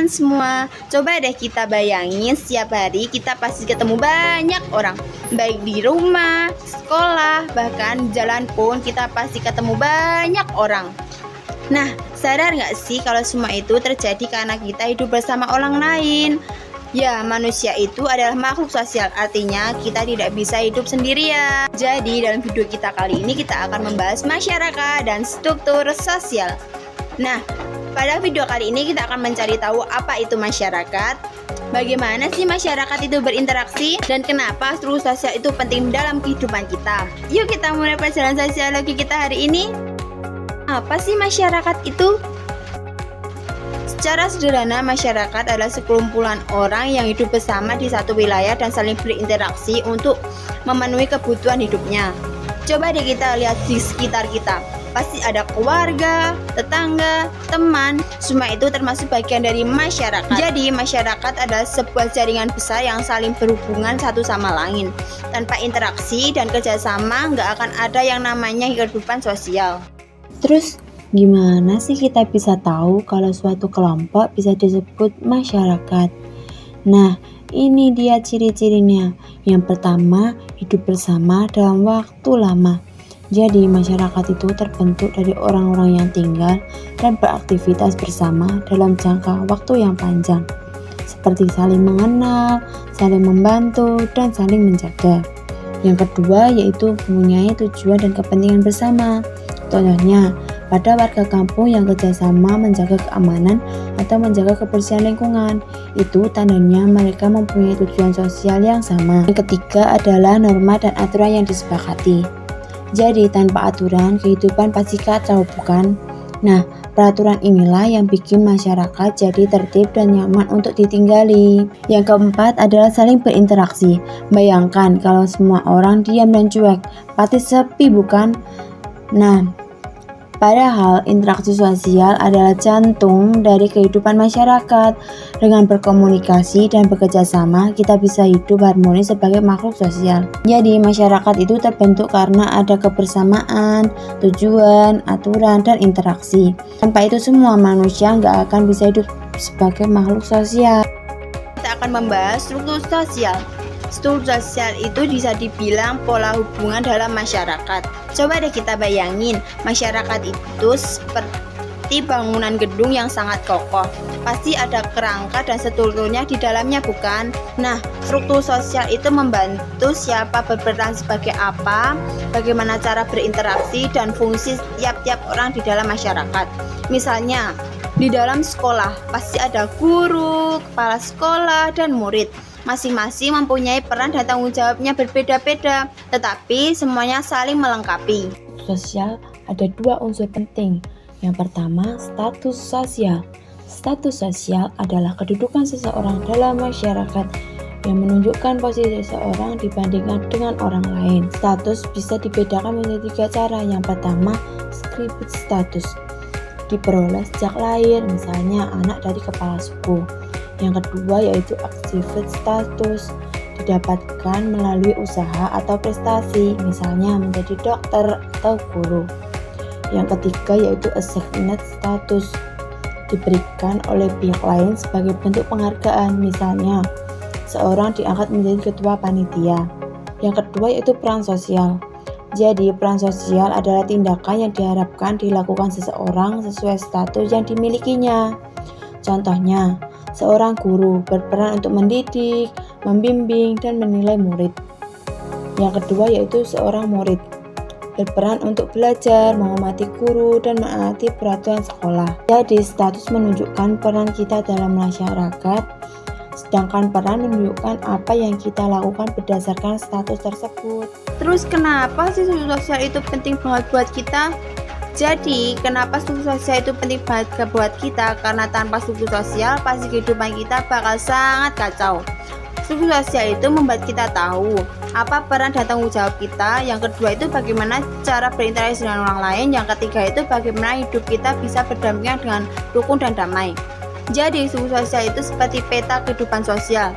teman-teman semua, coba deh kita bayangin setiap hari kita pasti ketemu banyak orang, baik di rumah, sekolah, bahkan jalan pun kita pasti ketemu banyak orang. Nah, sadar nggak sih kalau semua itu terjadi karena kita hidup bersama orang lain? Ya, manusia itu adalah makhluk sosial, artinya kita tidak bisa hidup sendirian. Jadi, dalam video kita kali ini kita akan membahas masyarakat dan struktur sosial. Nah, pada video kali ini kita akan mencari tahu apa itu masyarakat, bagaimana sih masyarakat itu berinteraksi, dan kenapa struktur sosial itu penting dalam kehidupan kita. Yuk kita mulai pelajaran sosiologi kita hari ini. Apa sih masyarakat itu? Secara sederhana, masyarakat adalah sekumpulan orang yang hidup bersama di satu wilayah dan saling berinteraksi untuk memenuhi kebutuhan hidupnya. Coba deh kita lihat di sekitar kita. Pasti ada keluarga, tetangga, teman, semua itu termasuk bagian dari masyarakat. Jadi, masyarakat adalah sebuah jaringan besar yang saling berhubungan satu sama lain. Tanpa interaksi dan kerjasama, nggak akan ada yang namanya kehidupan sosial. Terus, gimana sih kita bisa tahu kalau suatu kelompok bisa disebut masyarakat? Nah, ini dia ciri-cirinya. Yang pertama, hidup bersama dalam waktu lama. Jadi, masyarakat itu terbentuk dari orang-orang yang tinggal dan beraktivitas bersama dalam jangka waktu yang panjang, seperti saling mengenal, saling membantu, dan saling menjaga. Yang kedua, yaitu mempunyai tujuan dan kepentingan bersama. Contohnya, pada warga kampung yang kerjasama menjaga keamanan atau menjaga kebersihan lingkungan, itu tandanya mereka mempunyai tujuan sosial yang sama. Yang ketiga adalah norma dan aturan yang disepakati. Jadi, tanpa aturan, kehidupan pasti kacau, bukan? Nah, peraturan inilah yang bikin masyarakat jadi tertib dan nyaman untuk ditinggali. Yang keempat adalah saling berinteraksi. Bayangkan kalau semua orang diam dan cuek, pasti sepi, bukan? Nah, padahal interaksi sosial adalah jantung dari kehidupan masyarakat. Dengan berkomunikasi dan bekerja sama, kita bisa hidup harmonis sebagai makhluk sosial. Jadi, masyarakat itu terbentuk karena ada kebersamaan, tujuan, aturan, dan interaksi. Tanpa itu semua, manusia nggak akan bisa hidup sebagai makhluk sosial. Kita akan membahas struktur sosial. Struktur sosial itu bisa dibilang pola hubungan dalam masyarakat. Coba deh kita bayangin, masyarakat itu seperti bangunan gedung yang sangat kokoh. Pasti ada kerangka dan strukturnya di dalamnya, bukan? Nah, struktur sosial itu membantu siapa berperan sebagai apa, bagaimana cara berinteraksi, dan fungsi tiap-tiap orang di dalam masyarakat. Misalnya, di dalam sekolah pasti ada guru, kepala sekolah, dan murid. Masing-masing mempunyai peran dan tanggung jawabnya berbeda-beda, tetapi semuanya saling melengkapi. Sosial ada dua unsur penting. Yang pertama, status sosial. Status sosial adalah kedudukan seseorang dalam masyarakat yang menunjukkan posisi seseorang dibandingkan dengan orang lain. Status bisa dibedakan menjadi tiga cara. Yang pertama, scripted status. Diperoleh sejak lahir, misalnya anak dari kepala suku. Yang kedua yaitu activate status, didapatkan melalui usaha atau prestasi, misalnya menjadi dokter atau guru. Yang ketiga yaitu assigned status, diberikan oleh pihak lain sebagai bentuk penghargaan, misalnya seorang diangkat menjadi ketua panitia. Yang kedua yaitu peran sosial. Jadi, peran sosial adalah tindakan yang diharapkan dilakukan seseorang sesuai status yang dimilikinya. Contohnya, seorang guru berperan untuk mendidik, membimbing, dan menilai murid. Yang kedua yaitu seorang murid berperan untuk belajar, menghormati guru, dan menaati peraturan sekolah. Jadi, status menunjukkan peran kita dalam masyarakat, sedangkan peran menunjukkan apa yang kita lakukan berdasarkan status tersebut. Terus kenapa sih struktur sosial itu penting banget buat kita? Jadi, kenapa struktur sosial itu penting banget buat kita? Karena tanpa struktur sosial, pasti kehidupan kita bakal sangat kacau. Struktur sosial itu membuat kita tahu apa peran dan tanggung jawab kita. Yang kedua itu bagaimana cara berinteraksi dengan orang lain. Yang ketiga itu bagaimana hidup kita bisa berdampingan dengan rukun dan damai. Jadi, struktur sosial itu seperti peta kehidupan sosial,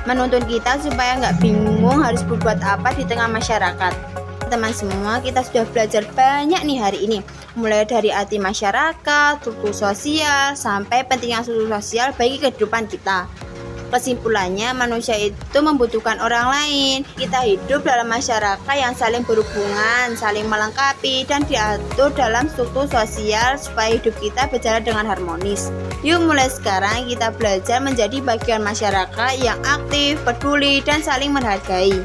menuntun kita supaya nggak bingung harus berbuat apa di tengah masyarakat. teman-teman semua, kita sudah belajar banyak nih hari ini. Mulai dari arti masyarakat, struktur sosial, sampai pentingnya struktur sosial bagi kehidupan kita. Kesimpulannya, manusia itu membutuhkan orang lain. Kita hidup dalam masyarakat yang saling berhubungan, saling melengkapi, dan diatur dalam struktur sosial supaya hidup kita berjalan dengan harmonis. Yuk mulai sekarang kita belajar menjadi bagian masyarakat yang aktif, peduli, dan saling menghargai.